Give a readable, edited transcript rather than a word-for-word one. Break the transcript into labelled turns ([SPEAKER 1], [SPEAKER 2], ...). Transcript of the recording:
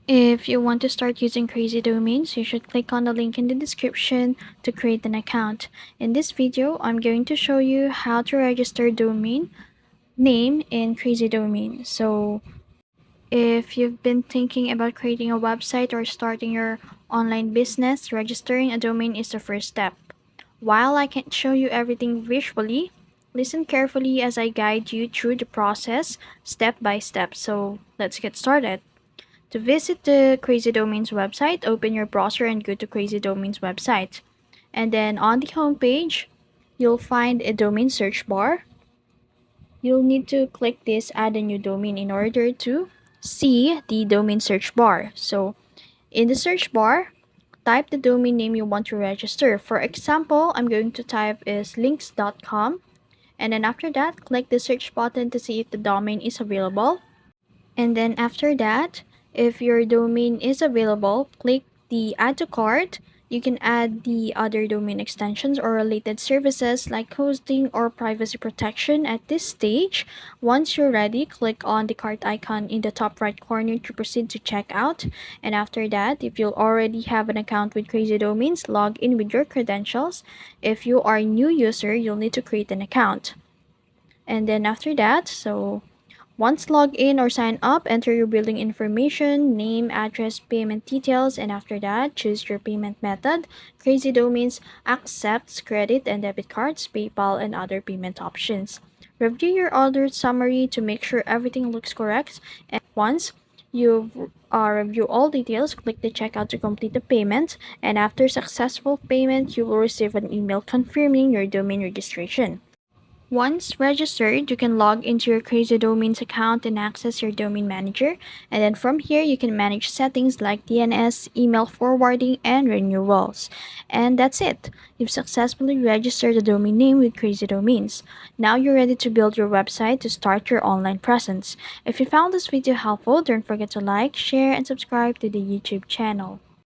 [SPEAKER 1] If you want to start using Crazy Domains, you should click on the link in the description to create an account. In this video, I'm going to show you how to register domain name in Crazy Domain. So, if you've been thinking about creating a website or starting your online business, registering a domain is the first step. While I can't show you everything visually, listen carefully as I guide you through the process step by step. So, let's get started. To visit the Crazy Domains website, open your browser and go to Crazy Domains website. And then on the home page, you'll find a domain search bar. You'll need to click this add a new domain in order to see the domain search bar. So in the search bar, type the domain name you want to register. For example, I'm going to type is links.com, and then after that, click the search button to see if the domain is available. And then after that, if your domain is available, click the add to cart. You can add the other domain extensions or related services like hosting or privacy protection at this stage. Once you're ready, click on the cart icon in the top right corner to proceed to checkout. And after that, if you already have an account with Crazy Domains, log in with your credentials. If you are a new user, you'll need to create an account. And then after that, once log in or sign up, enter your billing information, name, address, payment details, and after that, choose your payment method. Crazy Domains accepts credit and debit cards, PayPal, and other payment options. Review your order summary to make sure everything looks correct. And once you've review all details, click the checkout to complete the payment. And after successful payment, you will receive an email confirming your domain registration. Once registered, you can log into your Crazy Domains account and access your domain manager. And then from here, you can manage settings like DNS, email forwarding, and renewals. And that's it. You've successfully registered a domain name with Crazy Domains. Now you're ready to build your website to start your online presence. If you found this video helpful, don't forget to like, share, and subscribe to the YouTube channel.